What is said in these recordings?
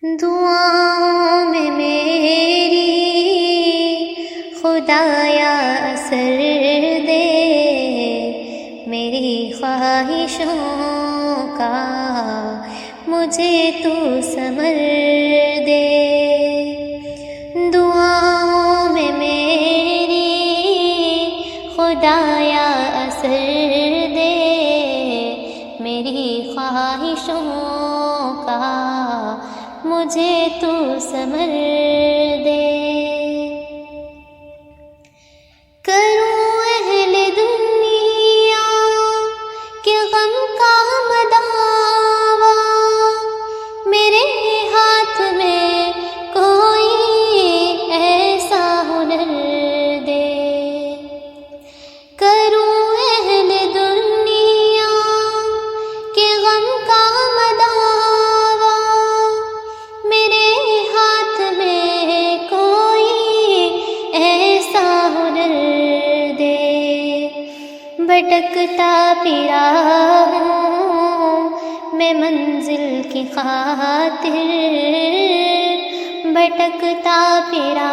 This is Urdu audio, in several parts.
دعاؤں میں میری خدایا اثر دے، میری خواہشوں کا مجھے تو ثمر دے۔ دعاؤں میں میری خدایا اثر دے، میری خواہشوں کا مجھے تو ثمر دے۔ کروں اہل دنیا کے غم کا مداوا، میرے ہاتھ میں کوئی ایسا ہنر دے۔ کروں اہل دنیا کے غم کا مداوا، میرے ہاتھ میں کوئی ایسا ہنر دے۔ بھٹکتا پھرا ہوں میں منزل کی خاطر، بھٹکتا پھرا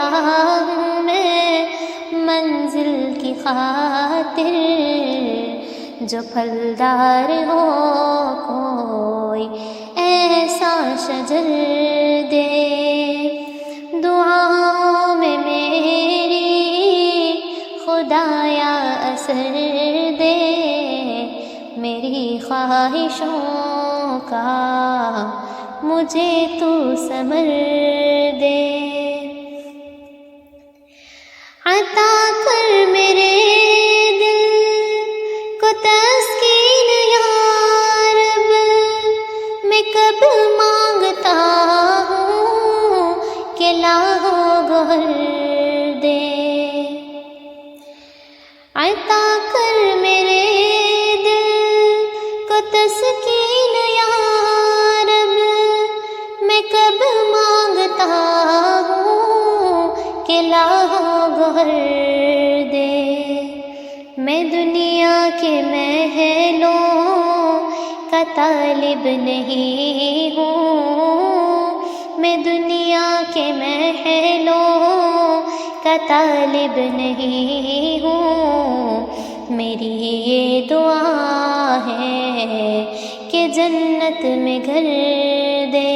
ہوں میں منزل کی خاطر، جو پھلدار ہو کوئی ایسا شجر دے۔ دعاؤں میں میری خدایا اثر دے، میری خواہشوں کا مجھے تو ثمر دے۔ عطا کر میرے دل کو تسکین یا رب، میں کب مانگتا ہوں کہ لاہو گوہر دے۔ عطا کر میرے دل کو تسکین یا رب، میں کب مانگتا ہوں کہ لاہو گوہر دے۔ میں دنیا کے محلوں کا طالب نہیں ہوں، میں دنیا کے محلوں کا طالب نہیں ہوں، میری یہ دعا ہے کہ جنت میں گھر دے۔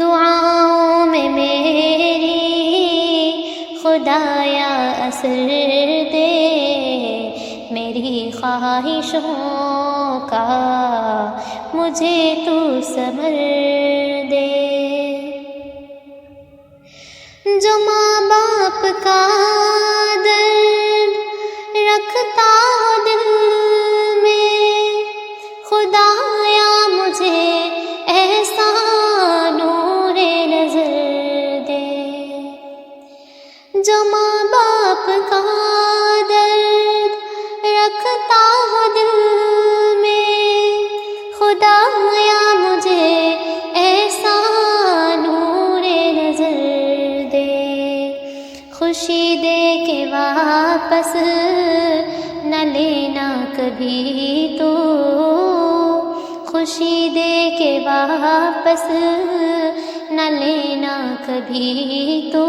دعاؤں میں میری خدایا اثر دے، میری خواہشوں کا مجھے تو ثمر دے۔ جو ماں باپ کا درد رکھتا ہو دل میں، خدایا مجھے ایسا نور نظر دے۔ جو ماں باپ کا درد رکھتا ہو دل میں، خدایا مجھے ایسا نور نظر دے۔ خوشی دے کے واپس نہ لینا کبھی تو، خوشی دے کے واپس نہ لینا کبھی تو،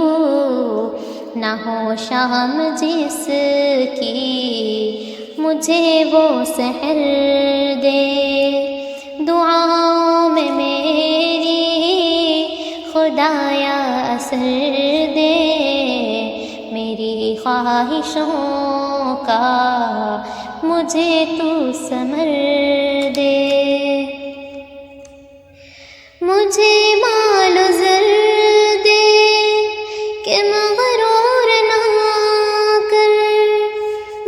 نہ ہو شام جس کی مجھے وہ سحر دے۔ دعاؤں میں میری خدایا اثر دے، میری خواہشوں کا مجھے تو ثمر دے۔ مجھے مال و زر دے کہ مغرور نہ کر،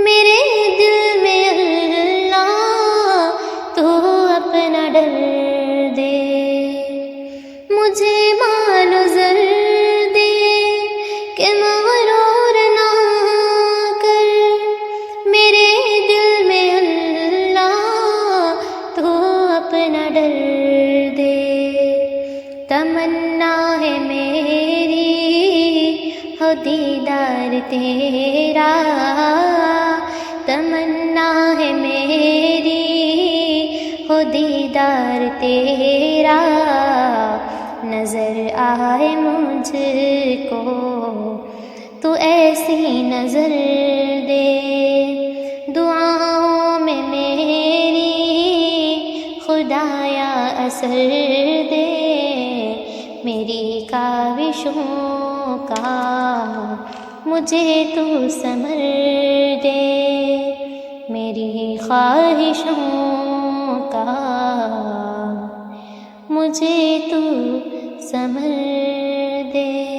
میرے دل میں اللہ تو اپنا ڈر دے۔ مجھے مال و زر دے کہ مغرور نہ کر، میرے دل میں اللہ تو اپنا ڈر دے۔ تمنا ہے میری ہو دیدار تیرا، تمنا ہے میری ہو دیدار تیرا، نظر آئے مجھ کو تو ایسی نظر دے، دعاؤں میں میری خدایا اثر دے، میری کاوشوں کا مجھے تو ثمر دے، میری خواہشوں کا مجھے تو ثمر دے۔